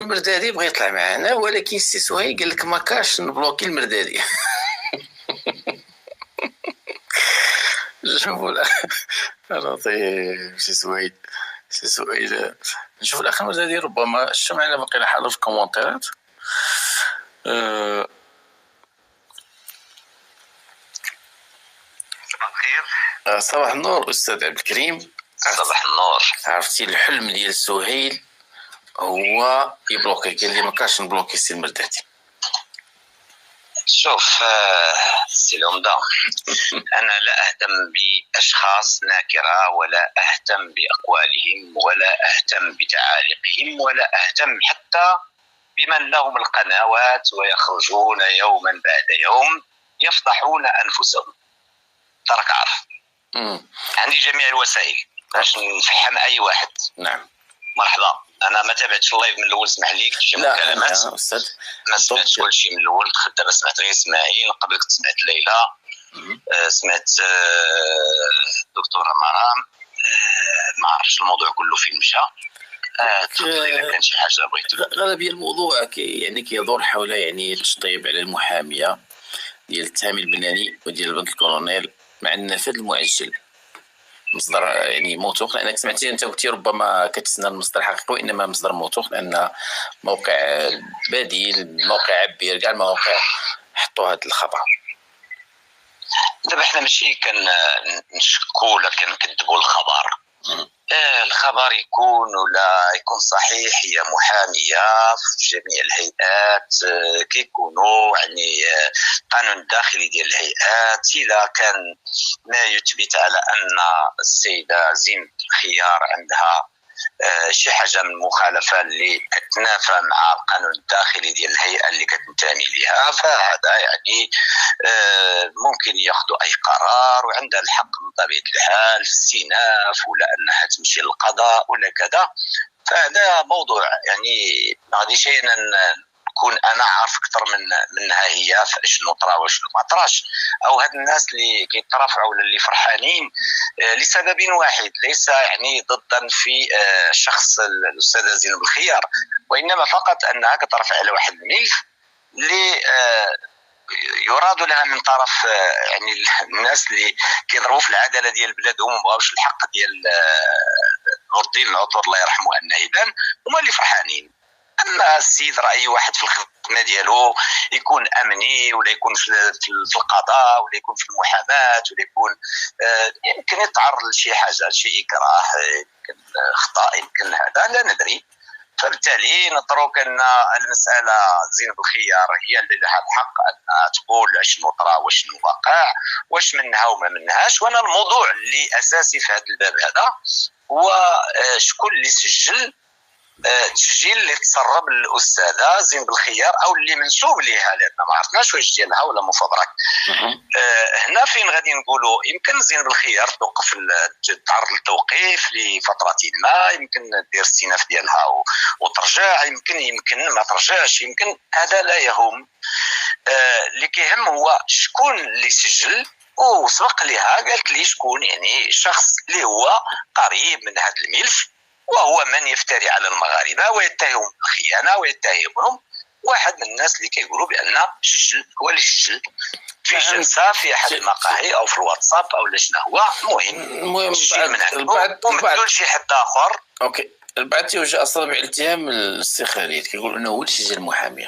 المردادي بغى يطلع معنا، ولكن السي سهيل قال لك ما كاش نبلوكي المردادي. شوفوا لطيف سي سهيل نشوف الاخ المردادي ربما شو معنا باقي حاله في الكومونتيرات. صباح الخير. صباح النور استاذ عبد الكريم. صباح النور. عرفتي الحلم ديال سهيل هو يبلوكي، قال لي ما كاش نبلوكي سي المردادي. شوف سي العمدة، أنا لا أهتم بأشخاص ناكرة، ولا أهتم بأقوالهم، ولا أهتم بتعاليقهم، ولا أهتم حتى بمن لهم القنوات ويخرجون يوما بعد يوم يفضحون أنفسهم. ترك عارف عندي جميع الوسائل باش نفهم أي واحد. نعم مرحبا. انا ما تابعتش اللايف من الاول، اسمح لي شي مكالمات استاذ ما سمعتش كل شيء من الاول. دابا سمعت غير اسماعيل، قبلك سمعت ليلى، سمعت دكتوره مرام، ما عرفتش الموضوع كله فين مشى. اذا كان شي حاجه بغيت. غالبيه الموضوع كيدور حول التشطيب على المحاميه ديال التهامي البناني وديال البنك الكولونيل مع النفاذ المعجل. مصدر موثوق، لانك سمعتي انت قلتي ربما كتسنى المصدر الحقيقي، وانما مصدر موثوق، لان موقع بديل، موقع عبير، كاع المواقع حطوا هذا الخبر. دابا حنا ماشي كنشكوا ولا كنكذبوا الخبر. الخبر يكون ولا يكون صحيح، هي محاميه في جميع الهيئات كيكونوا القانون الداخلي ديال الهيئات. اذا كان ما يثبت على ان السيده زينب الخيار عندها شي حاجه من المخالفه اللي كتنافى مع القانون الداخلي ديال الهيئه اللي كتنتمي لها، فهذا ممكن ياخذوا اي قرار، وعندها الحق من طبيعه الحال في الاستئناف ولا انها تمشي للقضاء ولا كذا. فهذا موضوع ما غاديش نكون انا عارف اكثر منها هي شنو طرا وشنو ما طراش، او هاد الناس اللي كيترافعوا ولا اللي فرحانين لسبب واحد، ليس ضدا في شخص الاستاذه زينب الخيار، وانما فقط انها كترفع على واحد الملف اللي يراد لها من طرف الناس اللي كيضربوا في العداله ديال بلادهم وما بغاوش الحق ديال نور الدين العطور الله يرحمه النائبان، هما اللي فرحانين. اما السيد راي واحد في الخدمه ديالو يكون امني، ولا يكون في القضاء، ولا يكون في المحاماه، ولا يكون يمكن يتعرض لشي حاجه، شي اكراه، يمكن خطا، يمكن هذا لا ندري. فبالتالي نترك ان المساله زينب الخيار هي اللي لها الحق انها تقول شنو طرا وشنو وقع، واش منها وما منهاش. وانا الموضوع اللي اساسي في هذا الباب هذا هو شكون اللي سجل التسجيل اللي تسرب للاستاذه زينب الخيار او اللي منسوب ليها، لان ما عرفناش واش ديالها ولا مفبرك. هنا فين غادي نقولوا يمكن زينب الخيار توقف، تعرض للتوقيف لفتره ما، يمكن دير استئناف ديالها وترجع، يمكن ما ترجعش، يمكن هذا لا يهم. اللي كيهم هو شكون اللي سجل، وسبق لها قالت لي شكون، شخص اللي هو قريب من هذا الملف، وهو من يفتري على المغاربه ويتهم الخيانه ويتهمهم. واحد من الناس اللي كيقولوا بان سجل، هو اللي سجل في جلسه في احد المقاهي او في الواتساب او لا شنو هو. المهم بعد شي حد اخر. اوكي، البعض توجه اصلا بالاتهام للسي خالد، كيقول انه هو اللي سجل المحاميه.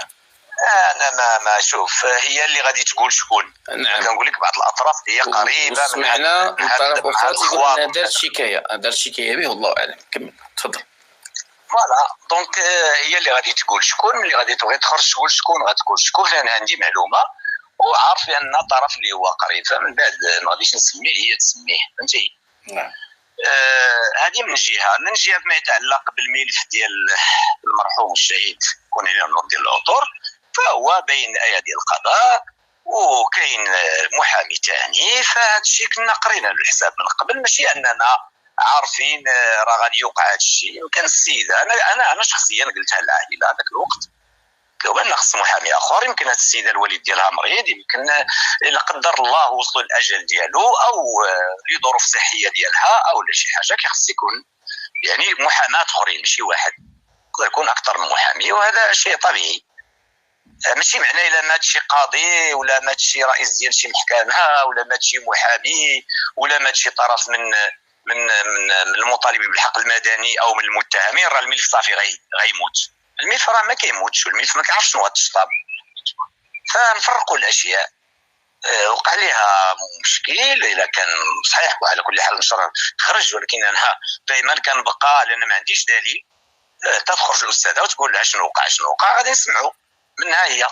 انا ما شوف، هي اللي غادي تقول شكون. نعم، كنقول لك بعض الاطراف اللي هي قريبه من هذا الطرف الاخر تقول انها دارت شكايه به، والله اعلم. كمل تفضل. فوالا دونك هي اللي غادي تقول شكون، اللي غادي تبغي تخرج تقول شكون، غتقول شكون. انا عندي معلومه وعارف بان الطرف اللي هو قريب، فمن بعد ما غاديش نسميه، هي تسميه، فهمتي. نعم. هذه من جهه ما يتعلق بالملف ديال المرحوم الشهيد كون عليه نور ديال العطور، فهو بين ايادي القضاء وكاين محامي ثاني. فهذا الشيء كنا قرينا بالحساب من قبل، ماشي اننا عارفين راه غادي يوقع هذا الشيء. يمكن السيده انا شخصيا قلتها للعائله ذاك الوقت، لو ان خص محامي اخر، يمكن هذه السيده الوالد ديالها مريض، يمكن الا قدر الله وصلوا الاجل ديالو او لظروف صحيه ديالها او لا شي حاجه، كيخص يكون محاماه اخرين ماشي واحد. يقدر يكون اكثر من محامي، وهذا شيء طبيعي. ماشي معناه الا مات شي قاضي ولا مات شي رئيس ديال شي محكمه ولا مات شي محامي ولا مات شي طرف من المطالبين بالحق المدني او من المتهمين راه الملف صافي غيموت. الملف راه ما كيموتش، والملف ما كيعرفش شنو غتشطب. فنفرقوا الاشياء. وقع ليها مشكل الا كان صحيح، وعلى كل حال النشر خرج، ولكن انا دائما كنبقى لان ما عنديش دليل. تخرج الاستاذه وتقول لها شنو وقع غادي نسمعوا منها هي.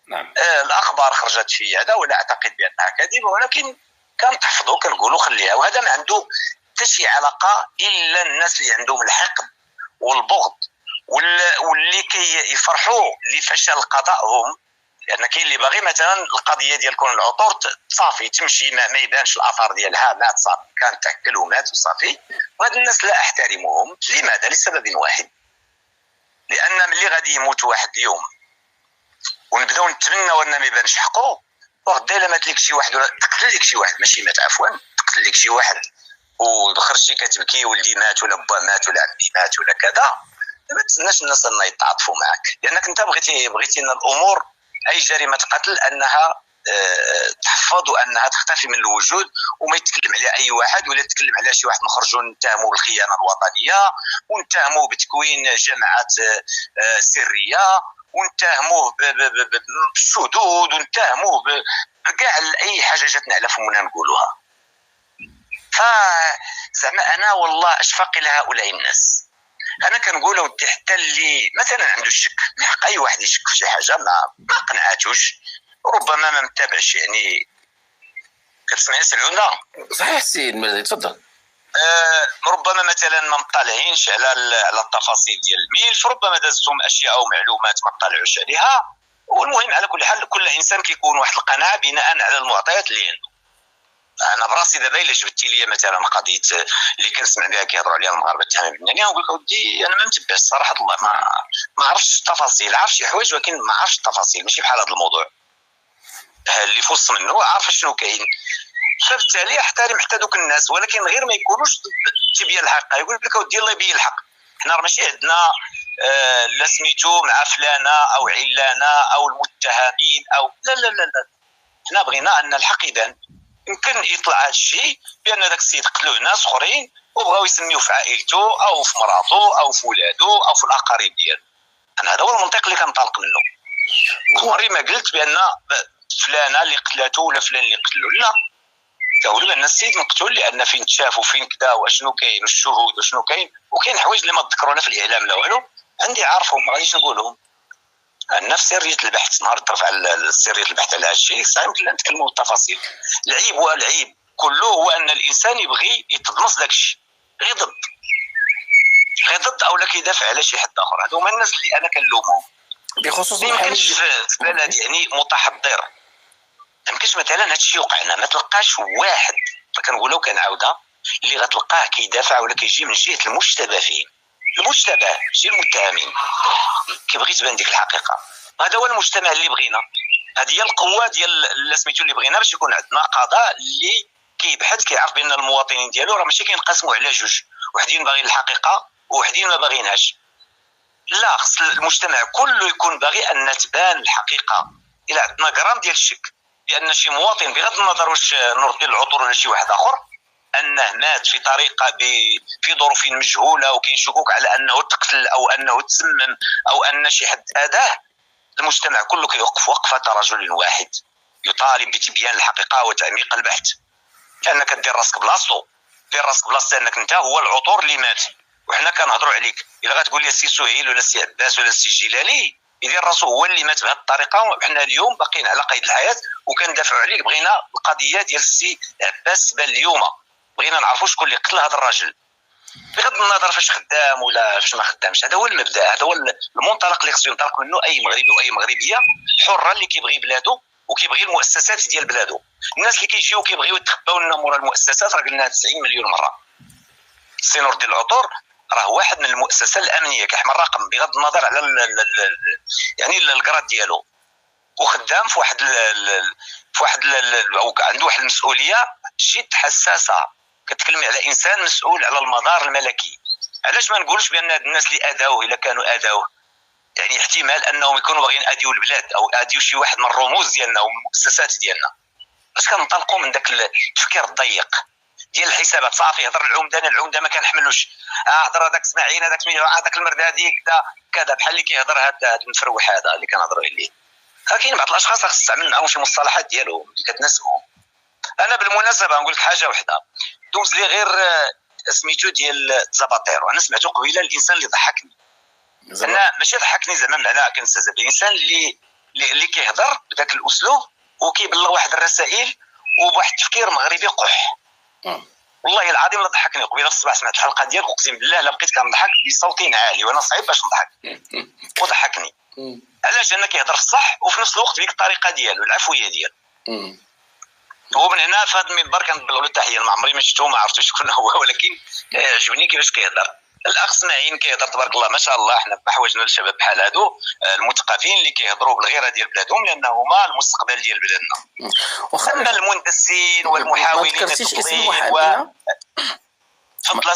نعم. الاخبار خرجت في هذا ولا اعتقد بانها كاذبه، ولكن كنتحفظوا كنقولوا خليها، وهذا ما عنده حتى شي علاقه الا الناس اللي عندهم الحقد والبغض واللي كيفرحوا لفشل القضاء هم. لان كاين اللي باغي مثلا القضيه ديال كون العطور صافي تمشي ما يبانش الاثار ديالها، مات صافي كان تاكل ومات وصافي. وهاد الناس لا احترمهم. لماذا؟ لسبب واحد، لان ملي غادي يموت واحد اليوم ونبداو نتمناو ان ما يبانش حقه، وغدا الا مات لك شي واحد ولا تقتل لك شي واحد، ماشي مات عفوا، تقتل لك شي واحد وخرجتي كتبكي ولدي مات ولا با مات ولا عمي مات ولا كذا، ما تسناش الناس ان يتعاطفوا معك، لانك انت بغيتي ان الامور اي جريمه قتل انها تحفظ وانها تختفي من الوجود وما يتكلم عليها اي واحد، ولا يتكلم عليها شي واحد نخرجوا نتهموا بالخيانه الوطنيه ونتهموا بتكوين جماعات سريه ونتهموه بالشذوذ ونتهموه بكاع اي حاجه جاتنا على فمنا نقولوها. فزعما انا والله اشفق الى هؤلاء الناس. انا كنقول ودي حتى اللي مثلا عنده الشك، من حق اي واحد يشك في شي حاجه ما قنعاتوش، ربما ما متابعش. يعني كتسمعني سعوده؟ صحيح سي المرزي، تفضل. ربما مثلا ما مطلعينش على التفاصيل ديال الملف، ربما دازتهم اشياء او معلومات ما طلعوش عليها. والمهم على كل حال كل انسان كيكون واحد القناعه بناء على المعطيات اللي عنده. انا براسي دابا الا جبتي لي مثلا قضيه اللي كنسمع بها كيهضروا عليها المغاربه التهامي بالنانيه، نقول لك ودي انا ما متبعش صراحه الله، ما عرفتش التفاصيل، عارف شي حوايج ولكن ما عرفتش التفاصيل. ماشي بحال هذا الموضوع اللي في وسط منه عارف شنو كاين. فبالتالي احترم حتى دوك الناس، ولكن غير ما يكونوش تبين الحق. يقول لك ودي الله يبين الحق. حنا ماشي عندنا لا سميتو مع فلانه او علانه او المتهمين او لا لا لا لا. حنا بغينا ان الحق يبان. يمكن يطلع هذا الشيء بان ذاك السيد قتلوه ناس اخرين وبغاو يسميوه في عائلته او في مراته او في ولادو او في الاقارب ديالو. انا هذا هو المنطق اللي كنطلق منه. عمري ما قلت بان فلانه اللي قتلته ولا فلان اللي قتلو، لا. كنقولوا بان السيد مقتول لان فين تشاف وفين كذا واشنو كاين والشهود وشنو كاين، وكاين حوايج اللي ما تذكرونا في الاعلام لا والو. عندي عارفهم ما غاديش نقولهم. عندنا في سريه البحث، نهار ترفع سريه البحث على هذا الشيء صحيح يمكن نتكلموا بالتفاصيل. العيب والعيب كله هو ان الانسان يبغي يتضمس داك الشيء غير ضد او لا كيدافع على شي حد اخر. هادو هما الناس اللي انا كنلومهم. بخصوص ما يمكنش في بلد يعني متحضر، ما يمكنش مثلا هذا الشيء وقعنا ما تلقاش واحد كنقولوا كنعاودها اللي غتلقاه كيدافع ولا كيجي من جهه المشتبه فيه. المشتبه ماشي المتهمين، كيبغي تبان ديك الحقيقه. هذا هو المجتمع اللي بغينا، هذه هي القوه ديال سميتو اللي بغينا باش يكون عندنا قضاء اللي كيبحث كيعرف بان المواطنين ديالو راه ماشي كينقسموا على جوج، وحدين باغيين الحقيقه وحدين ما باغيينهاش. لا، خص المجتمع كله يكون باغي ان تبان الحقيقه. الا عندنا غرام ديال الشك بان شي مواطن بغض النظر واش نور ديال العطور ولا شي واحد اخر انه مات في طريقه في ظروف مجهوله وكينشكوك على انه تقتل او انه تسمم او ان شي حد اذاه، المجتمع كله كيوقف وقفه رجل واحد يطالب بتبيان الحقيقه وتعميق البحث. لانك دير راسك بلاصتو، دير راسك بلاصه انك انت هو العطور اللي مات وحنا كنهضروا عليك. الا غتقول لي السي سهيل ولا السي عباس ولا السي جلالي يدير راسو هو اللي مات بهذه الطريقه، وحنا اليوم باقيين على قيد الحياه وكندافعوا عليك. بغينا القضيه ديال السي عباس بان اليوم، بغينا نعرفوا شكون اللي قتل هذا الراجل بغض النظر فاش خدام ولا فاش ما خدامش. هذا هو المبدا، هذا هو المنطلق اللي خصو ينطلق منه اي مغربي واي مغربيه حره اللي كيبغي بلادو وكيبغي المؤسسات ديال بلادو. الناس اللي كيجيو كيبغيو يتخباو لنا مورا المؤسسات راه قلنا 90 مليون مره. السي نور الدين العطور راه واحد من المؤسسه الامنيه كيحمل الرقم بغض النظر على يعني الكراد ديالو، وخدام في واحد او عنده واحد المسؤوليه جد حساسه. كتكلمي على انسان مسؤول على المدار الملكي، علاش ما نقولش بان هاد الناس اللي اذاوه الا كانوا اذاوه يعني احتمال انهم يكونوا باغيين يأذيو البلاد او يأذيو شي واحد من الرموز ديالنا والمؤسسات ديالنا. باش كنطلقوا من داك التفكير الضيق ديال الحسابات. صافي هضر العمده ما كنحملوش، هضر هذاك اسماعيل هذاك المردادي كذا بحال اللي كيهضر هذا المفروح هذا اللي كنهضروا عليه. كاين بعض الاشخاص خاص تستعمل معاهم شي مصطلحات ديالهم اللي كتناسبهم. انا بالمناسبه نقول لك حاجه وحده، دوز لي غير سميتو ديال زاباتيرو، انا سمعته قبيله الانسان اللي ضحكني. انا ماشي ضحكني زعما معناها كنستهزئ، الانسان اللي كيهضر بداك الاسلوب وكيبلغ واحد الرسائل وبواحد التفكير مغربي قح. والله العظيم لا ضحكني. قبيله الصباح سمعت الحلقه ديالك اقسم بالله لا بقيت كنضحك بصوت عالي وانا صعيب باش نضحك وضحكني. علاش؟ لانه كيهضر الصح وفي نفس الوقت بديك الطريقه ديالو العفويه ديالو. ومن هنا في هذا المنبر كنبلغ له التحيه. ما عمري ما شفتو ما عرفتش شكون هو، ولكن عجبني كيفاش كيهضر. الاخ اسماعيل كيهضر تبارك الله ما شاء الله. احنا بحوجنا للشباب بحال هادو المثقفين اللي كيهضروا بالغيره ديال بلادهم لانه هما المستقبل ديال بلادنا. اما المندسين والمحاولين التضليل تفضل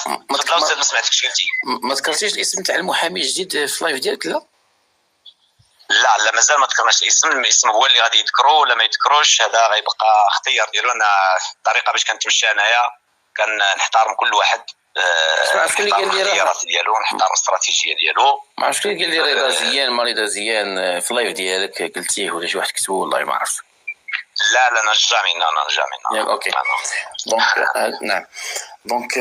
استاذ ما سمعتكش قلتي. ما ذكرتيش الاسم تاع المحامي الجديد في اللايف ديالك؟ لا مازال ما ذكرناش الاسم هو اللي غادي يذكروا ولا ما يذكروش، هذا غيبقى اختيار ديالو. انا الطريقه باش كنتمشى انايا كنحترم كل واحد شكون اللي قال لي الاختيارات ديالو ونحترم الاستراتيجيه ديالو. ما عرفتش شكون اللي قال لي رضا زيان مريضه زيان في اللايف ديالك قلتيه ولا شي واحد كتبه والله ما عرفت. لا انا جامي اوكي دونك نعم دونك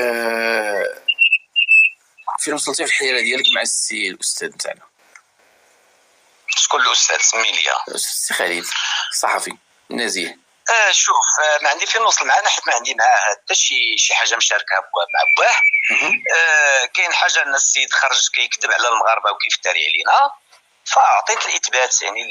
فين وصلتي في الحيره ديالك مع السي الاستاذ تاعنا؟ شكون الاستاذ؟ سمي لي. السي خالد الصحفي نزيه. شوف ما عندي فين نوصل معاه حيت ما عندي معاه حتى شي حاجه مشاركه مع بواه. كاين حاجه ان السيد خرج كيكذب على المغاربه وكيفتري علينا، فاعطيت الاثبات يعني